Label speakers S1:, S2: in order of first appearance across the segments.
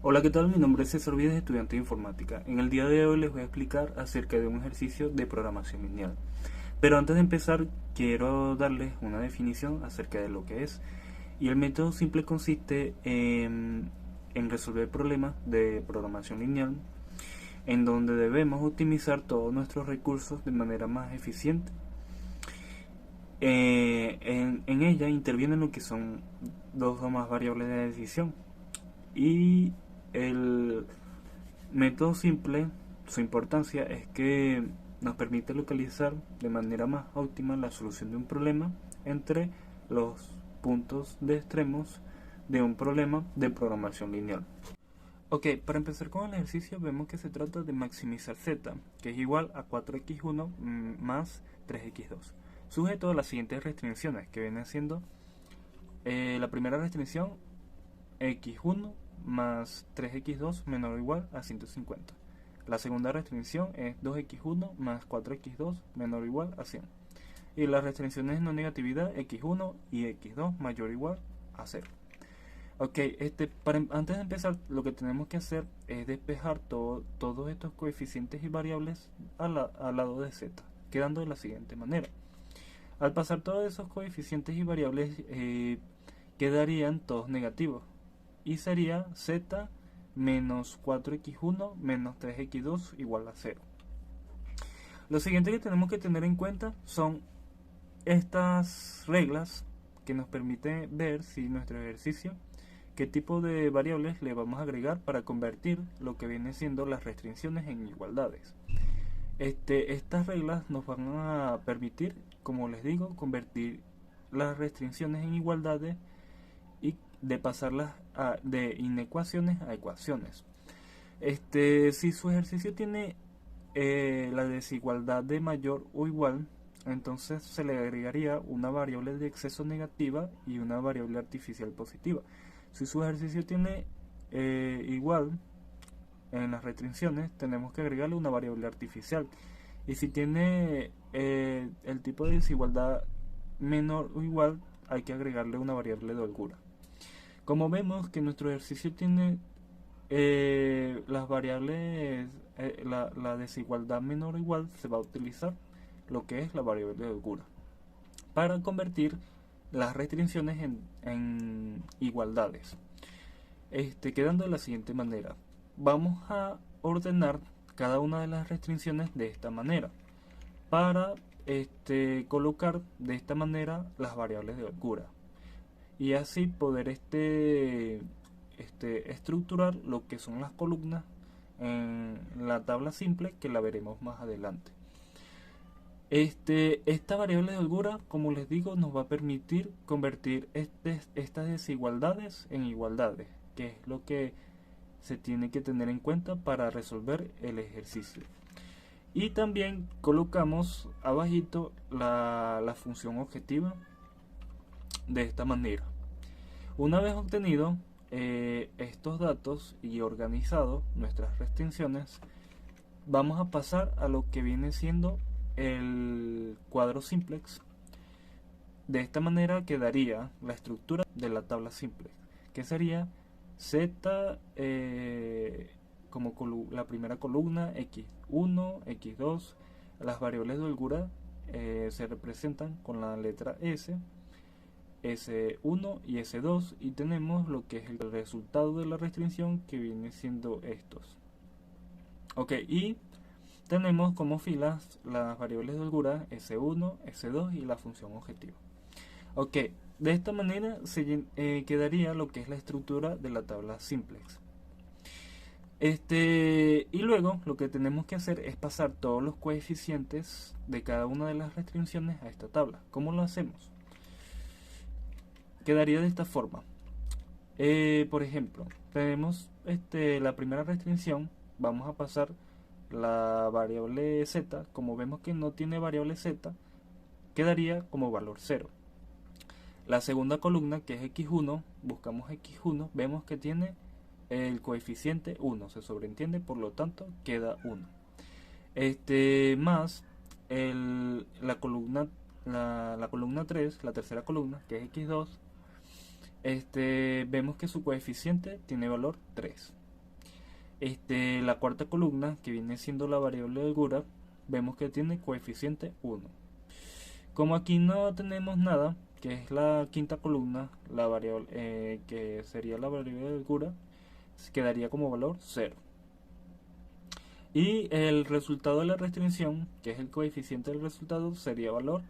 S1: Hola, ¿qué tal? Mi nombre es César Vides, estudiante de informática. En el día de hoy les voy a explicar acerca de un ejercicio de programación lineal. Pero antes de empezar, quiero darles una definición acerca de lo que es. Y el método simple consiste en resolver problemas de programación lineal, en donde debemos optimizar todos nuestros recursos de manera más eficiente. En ella intervienen lo que son dos o más variables de decisión. Y el método simple, su importancia es que nos permite localizar de manera más óptima la solución de un problema entre los puntos de extremos de un problema de programación lineal. Ok, para empezar con el ejercicio vemos que se trata de maximizar z, que es igual a 4x1 más 3x2, sujeto a las siguientes restricciones, que vienen siendo la primera restricción, x1 más 3x2 menor o igual a 150. La segunda restricción es 2x1 más 4x2 menor o igual a 100. Y las restricciones no negatividad x1 y x2 mayor o igual a 0. Ok, antes de empezar lo que tenemos que hacer es despejar todos estos coeficientes y variables al lado de z, quedando de la siguiente manera. Al pasar todos esos coeficientes y variables quedarían todos negativos y sería z menos 4x1 menos 3x2 igual a 0. Lo siguiente que tenemos que tener en cuenta son estas reglas que nos permiten ver si nuestro ejercicio, qué tipo de variables le vamos a agregar para convertir lo que viene siendo las restricciones en igualdades. Estas reglas nos van a permitir, como les digo, convertir las restricciones en igualdades y de pasarlas de inecuaciones a ecuaciones. Si su ejercicio tiene la desigualdad de mayor o igual, entonces se le agregaría una variable de exceso negativa y una variable artificial positiva. Si su ejercicio tiene igual en las restricciones, tenemos que agregarle una variable artificial. Y si tiene el tipo de desigualdad menor o igual, hay que agregarle una variable de holgura. Como vemos que nuestro ejercicio tiene las variables, la desigualdad menor o igual, se va a utilizar lo que es la variable de holgura para convertir las restricciones en igualdades, quedando de la siguiente manera. Vamos a ordenar cada una de las restricciones de esta manera para colocar de esta manera las variables de holgura y así poder estructurar lo que son las columnas en la tabla simple, que la veremos más adelante. Esta variable de holgura, como les digo, nos va a permitir convertir estas desigualdades en igualdades, que es lo que se tiene que tener en cuenta para resolver el ejercicio. Y también colocamos abajito la función objetiva de esta manera. Una vez obtenido estos datos y organizado nuestras restricciones, vamos a pasar a lo que viene siendo el cuadro simplex. De esta manera quedaría la estructura de la tabla simplex, que sería z como la primera columna, x1, x2, las variables de holgura se representan con la letra S, S1 y S2, y tenemos lo que es el resultado de la restricción, que viene siendo estos. Ok, y tenemos como filas las variables de holgura S1, S2 y la función objetiva. Ok, de esta manera quedaría lo que es la estructura de la tabla simplex. Y luego lo que tenemos que hacer es pasar todos los coeficientes de cada una de las restricciones a esta tabla. ¿Cómo lo hacemos? Quedaría de esta forma. Por ejemplo, tenemos la primera restricción, vamos a pasar la variable z. Como vemos que no tiene variable z, quedaría como valor 0. La segunda columna, que es x1, buscamos x1, vemos que tiene el coeficiente 1, se sobreentiende, por lo tanto queda 1. Más la columna 3, la tercera columna, que es x2, vemos que su coeficiente tiene valor 3. La cuarta columna, que viene siendo la variable de holgura, vemos que tiene coeficiente 1. Como aquí no tenemos nada, que es la quinta columna, la variable que sería la variable de holgura, quedaría como valor 0. Y el resultado de la restricción, que es el coeficiente del resultado, sería valor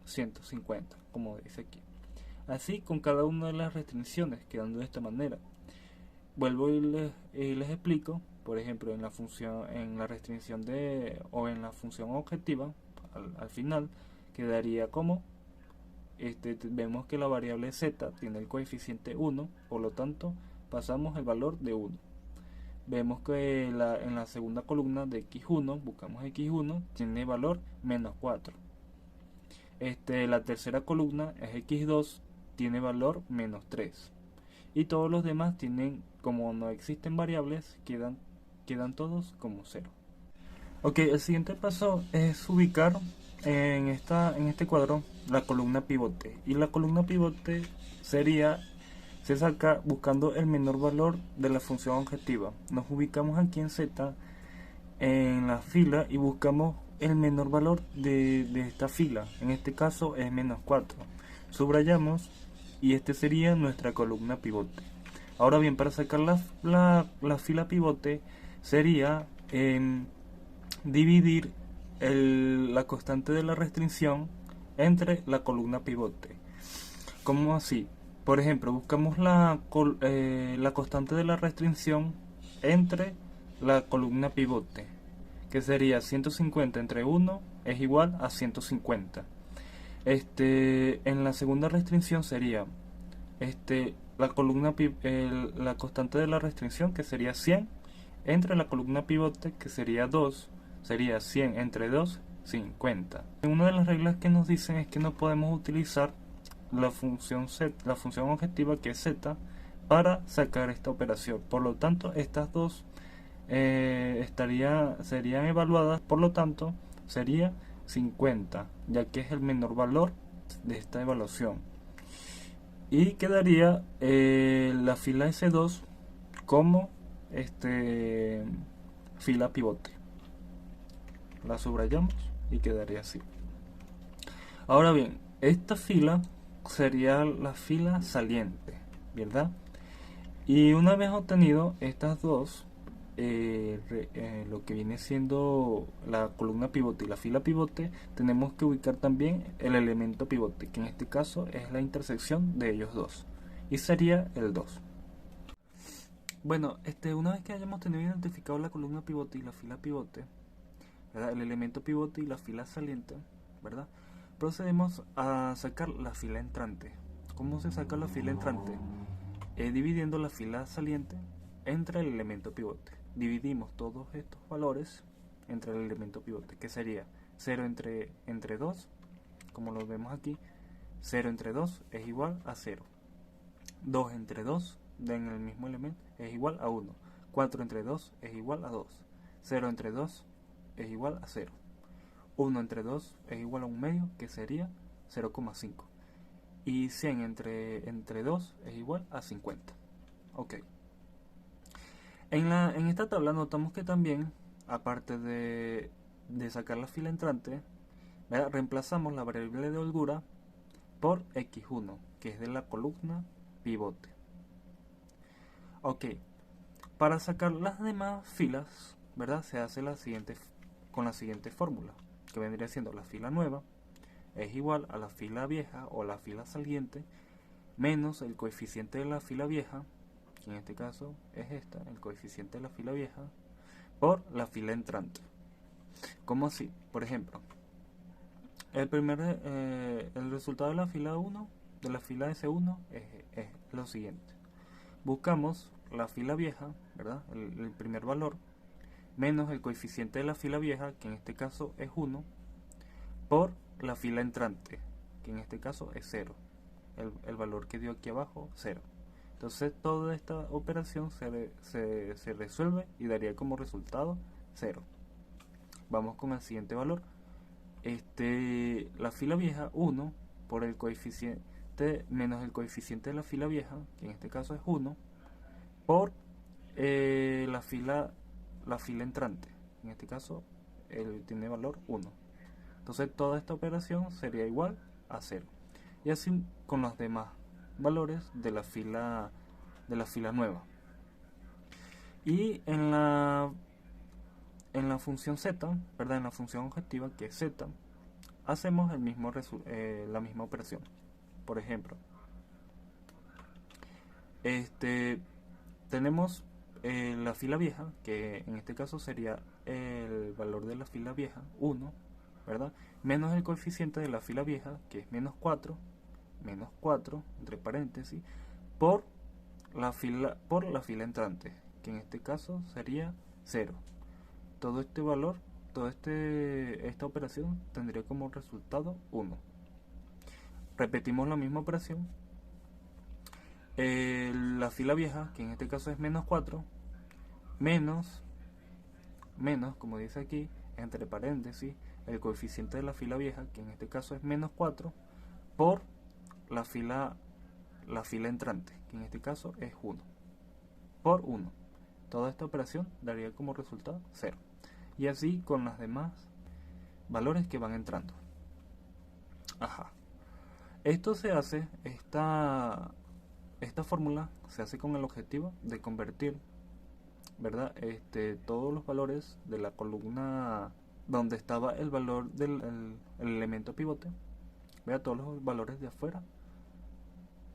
S1: 150, como dice aquí. Así con cada una de las restricciones, quedando de esta manera. Vuelvo y les explico, por ejemplo, en la función, en la restricción o en la función objetiva, al final, quedaría como, vemos que la variable z tiene el coeficiente 1, por lo tanto, pasamos el valor de 1. Vemos que en la segunda columna de x1, buscamos x1, tiene valor menos 4. La tercera columna es x2, tiene valor menos 3. Y todos los demás tienen, como no existen variables, quedan todos como 0. Ok, el siguiente paso es ubicar en este cuadro la columna pivote. Y la columna pivote se saca buscando el menor valor de la función objetiva. Nos ubicamos aquí en z, en la fila, y buscamos el menor valor de esta fila. En este caso es menos 4. Subrayamos y este sería nuestra columna pivote. Ahora bien, para sacar la fila pivote sería dividir la constante de la restricción entre la columna pivote. ¿Cómo así? Por ejemplo, buscamos la constante de la restricción entre la columna pivote, que sería 150 entre 1 es igual a 150. En la segunda restricción sería la constante de la restricción, que sería 100, entre la columna pivote, que sería 2, sería 100 entre 2, 50. Una de las reglas que nos dicen es que no podemos utilizar la función objetiva, que es z, para sacar esta operación. Por lo tanto, estas dos serían evaluadas, por lo tanto sería 50, ya que es el menor valor de esta evaluación. Y quedaría la fila S2 como fila pivote. La subrayamos y quedaría así. Ahora bien, esta fila sería la fila saliente, ¿verdad? Y una vez obtenido estas dos, lo que viene siendo la columna pivote y la fila pivote, tenemos que ubicar también el elemento pivote, que en este caso es la intersección de ellos dos, y sería el 2. Bueno, una vez que hayamos tenido identificado la columna pivote y la fila pivote, ¿verdad?, el elemento pivote y la fila saliente, ¿verdad?, procedemos a sacar la fila entrante. ¿Cómo se saca la fila entrante? Dividiendo la fila saliente entre el elemento pivote. Dividimos todos estos valores entre el elemento pivote, que sería 0 entre 2, como lo vemos aquí. 0 entre 2 es igual a 0. 2 entre 2 en el mismo elemento es igual a 1. 4 entre 2 es igual a 2. 0 entre 2 es igual a 0. 1 entre 2 es igual a 1 medio, que sería 0,5. Y 100 entre 2 es igual a 50. Ok. En esta tabla notamos que también, aparte de sacar la fila entrante, ¿verdad?, reemplazamos la variable de holgura por x1, que es de la columna pivote. Ok. Para sacar las demás filas, ¿verdad?, se hace con la siguiente fórmula, que vendría siendo la fila nueva es igual a la fila vieja o la fila saliente menos el coeficiente de la fila vieja, que en este caso es el coeficiente de la fila vieja, por la fila entrante. ¿Cómo así? Por ejemplo, el resultado de la fila 1, de la fila S1, es lo siguiente. Buscamos la fila vieja, ¿verdad?, el primer valor, menos el coeficiente de la fila vieja, que en este caso es 1, por la fila entrante, que en este caso es 0. El valor que dio aquí abajo, 0. Entonces toda esta operación se resuelve y daría como resultado 0. Vamos con el siguiente valor. La fila vieja, 1, por el coeficiente menos el coeficiente de la fila vieja, que en este caso es 1, por la la fila entrante. En este caso, él tiene valor 1. Entonces toda esta operación sería igual a 0. Y así con los demás valores de la fila nueva. Y en la función z, ¿verdad? En la función objetiva, que es z, hacemos la misma operación. Por ejemplo, tenemos la fila vieja, que en este caso sería el valor de la fila vieja, 1, ¿verdad? Menos el coeficiente de la fila vieja, que es menos 4, entre paréntesis, por la fila entrante, que en este caso sería 0. Todo este valor, esta operación tendría como resultado 1. Repetimos la misma operación. La fila vieja, que en este caso es menos 4, menos, como dice aquí, entre paréntesis, el coeficiente de la fila vieja, que en este caso es menos 4, por la fila entrante, que en este caso es 1, por 1. Toda esta operación daría como resultado 0. Y así con los demás valores que van entrando. Ajá. Esto se hace, esta fórmula se hace con el objetivo de convertir, ¿verdad? Todos los valores de la columna donde estaba el valor del el elemento pivote, vea, todos los valores de afuera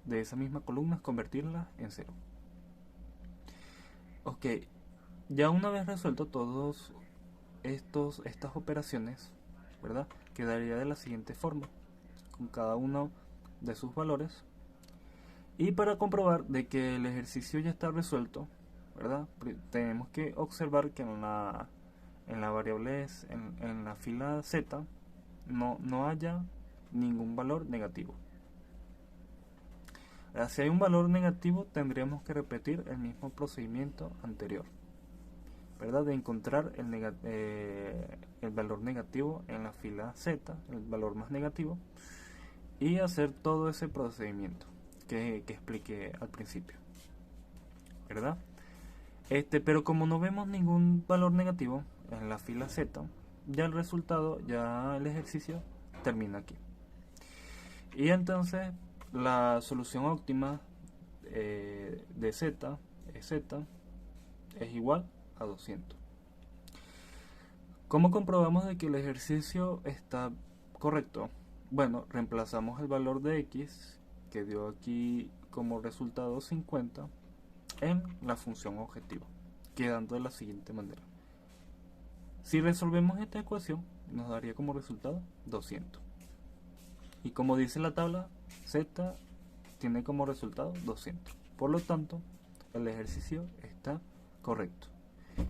S1: de esa misma columna, convertirlas en 0. Ok, ya una vez resuelto todos estas operaciones, ¿verdad? Quedaría de la siguiente forma, con cada uno de sus valores. Y para comprobar de que el ejercicio ya está resuelto, ¿verdad? Tenemos que observar que en la variable en la fila z no haya ningún valor negativo. Si hay un valor negativo, tendríamos que repetir el mismo procedimiento anterior, ¿verdad? De encontrar el valor negativo en la fila z, el valor más negativo, y hacer todo ese procedimiento que expliqué al principio, ¿verdad? Pero como no vemos ningún valor negativo en la fila z, ya el resultado, ya el ejercicio termina aquí. Y entonces la solución óptima de z es igual a 200. ¿Cómo comprobamos de que el ejercicio está correcto? Bueno, reemplazamos el valor de x, que dio aquí como resultado 50, en la función objetivo, quedando de la siguiente manera. Si resolvemos esta ecuación, nos daría como resultado 200. Y como dice la tabla, z tiene como resultado 200. Por lo tanto, el ejercicio está correcto.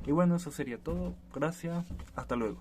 S1: Y bueno, eso sería todo. Gracias. Hasta luego.